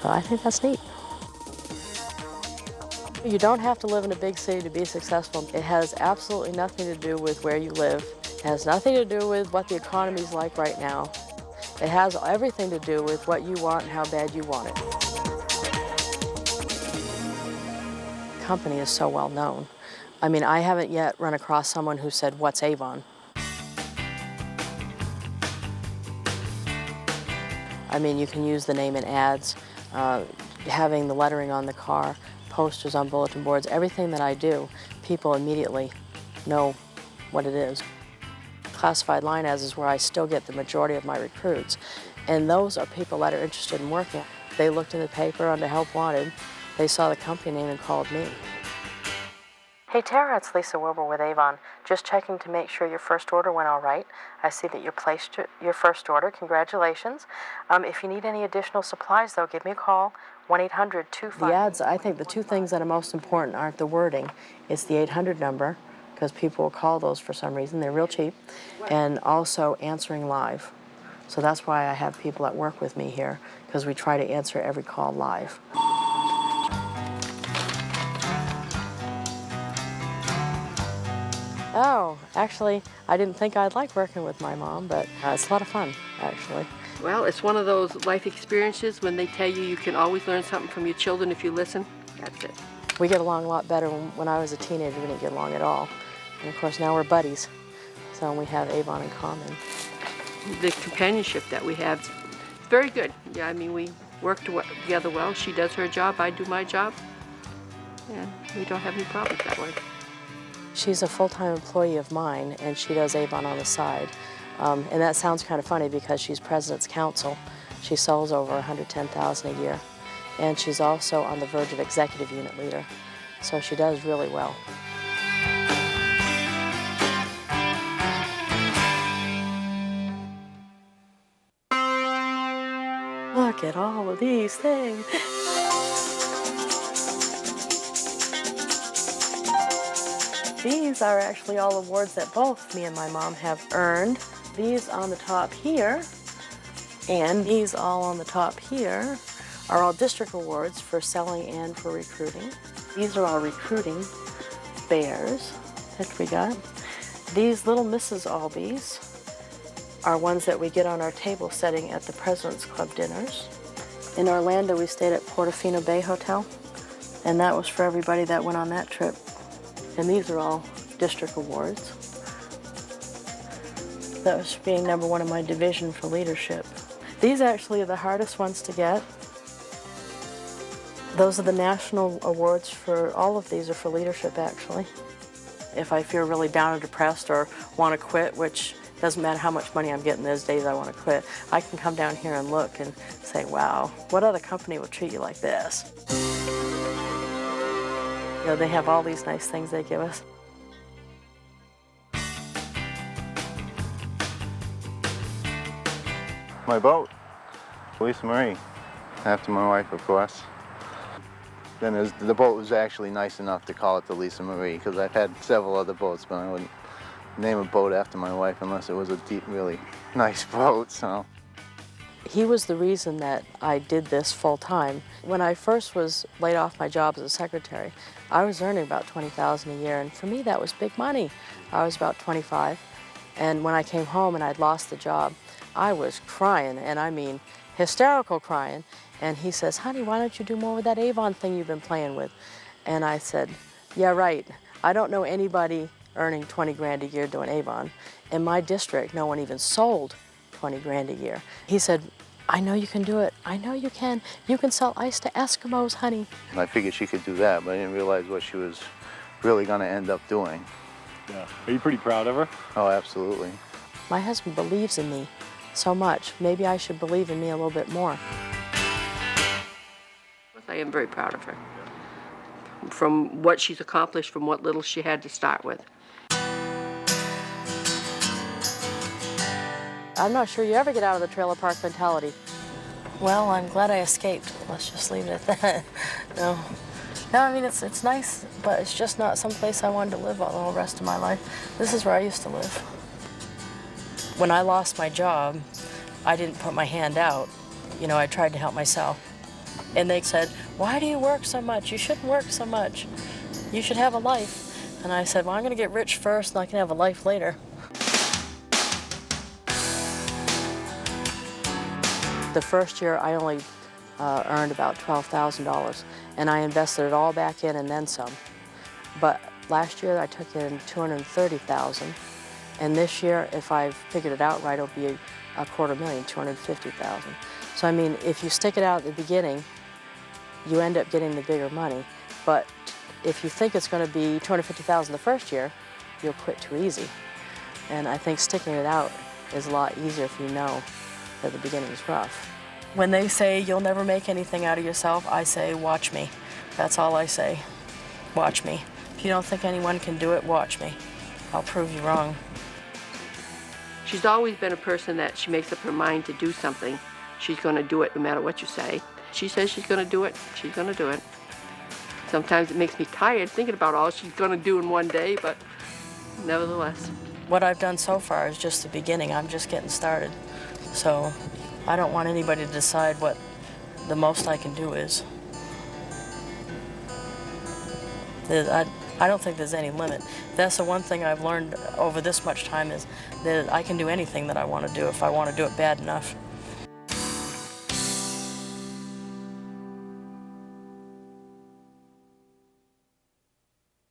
So I think that's neat. You don't have to live in a big city to be successful. It has absolutely nothing to do with where you live. It has nothing to do with what the economy's like right now. It has everything to do with what you want and how bad you want it. The company is so well known. I mean, I haven't yet run across someone who said, "What's Avon?" I mean, you can use the name in ads, having the lettering on the car, posters on bulletin boards, everything that I do, people immediately know what it is. Classified line ads is where I still get the majority of my recruits, and those are people that are interested in working. They looked in the paper under Help Wanted, they saw the company name and called me. Hey Tara, it's Lisa Wilber with Avon. Just checking to make sure your first order went all right. I see that you placed your first order. Congratulations. If you need any additional supplies, though, give me a call, 1-800-25. The ads, I think the two things that are most important aren't the wording. It's the 800 number, because people will call those for some reason. They're real cheap. And also answering live. So that's why I have people that work with me here, because we try to answer every call live. Oh, actually, I didn't think I'd like working with my mom, but it's a lot of fun, actually. Well, it's one of those life experiences when they tell you you can always learn something from your children if you listen. That's it. We get along a lot better. When I was a teenager, we didn't get along at all. And of course, now we're buddies, so we have Avon in common. The companionship that we have is very good. Yeah, I mean, we work together well. She does her job, I do my job, and we don't have any problems that way. She's a full-time employee of mine, and she does Avon on the side. And that sounds kind of funny because she's President's Counsel. She sells over $110,000 a year. And she's also on the verge of executive unit leader. So she does really well. Look at all of these things. These are actually all awards that both me and my mom have earned. These on the top here, and these all on the top here, are all district awards for selling and for recruiting. These are all recruiting bears that we got. These little Mrs. Albies are ones that we get on our table setting at the President's Club dinners. In Orlando, we stayed at Portofino Bay Hotel, and that was for everybody that went on that trip. And these are all district awards. That was being #1 in my division for leadership. These actually are the hardest ones to get. Those are the national awards for all of these are for leadership, actually. If I feel really down or depressed or want to quit, which doesn't matter how much money I'm getting those days I want to quit, I can come down here and look and say, wow, what other company would treat you like this? You know, they have all these nice things they give us. My boat, Lisa Marie, after my wife, of course. Then the boat was actually nice enough to call it the Lisa Marie, because I've had several other boats, but I wouldn't name a boat after my wife unless it was a deep, really nice boat, so. He was the reason that I did this full time. When I first was laid off my job as a secretary, I was earning about $20,000 a year, and for me that was big money. I was about 25, and when I came home and I'd lost the job, I was crying, and I mean hysterical crying. And he says, honey, why don't you do more with that Avon thing you've been playing with? And I said, yeah, right. I don't know anybody earning 20 grand a year doing Avon. In my district, no one even sold 20 grand a year. He said, I know you can do it. I know you can. You can sell ice to Eskimos, honey. I figured she could do that, but I didn't realize what she was really going to end up doing. Yeah. Are you pretty proud of her? Oh, absolutely. My husband believes in me so much. Maybe I should believe in me a little bit more. I am very proud of her. From what she's accomplished, from what little she had to start with. I'm not sure you ever get out of the trailer park mentality. Well, I'm glad I escaped. Let's just leave it at that. No, I mean, it's nice, but it's just not someplace I wanted to live all the whole rest of my life. This is where I used to live. When I lost my job, I didn't put my hand out. You know, I tried to help myself. And they said, why do you work so much? You shouldn't work so much. You should have a life. And I said, well, I'm going to get rich first and I can have a life later. The first year, I only earned about $12,000, and I invested it all back in and then some. But last year, I took in $230,000, and this year, if I've figured it out right, it'll be $250,000, $250,000. So I mean, if you stick it out at the beginning, you end up getting the bigger money. But if you think it's going to be $250,000 the first year, you'll quit too easy. And I think sticking it out is a lot easier if you know that the beginning is rough. When they say you'll never make anything out of yourself, I say, watch me. That's all I say. Watch me. If you don't think anyone can do it, watch me. I'll prove you wrong. She's always been a person that she makes up her mind to do something. She's going to do it no matter what you say. She says she's going to do it, she's going to do it. Sometimes it makes me tired thinking about all she's going to do in one day, but nevertheless. What I've done so far is just the beginning. I'm just getting started. So I don't want anybody to decide what the most I can do is. I don't think there's any limit. That's the one thing I've learned over this much time is that I can do anything that I want to do if I want to do it bad enough.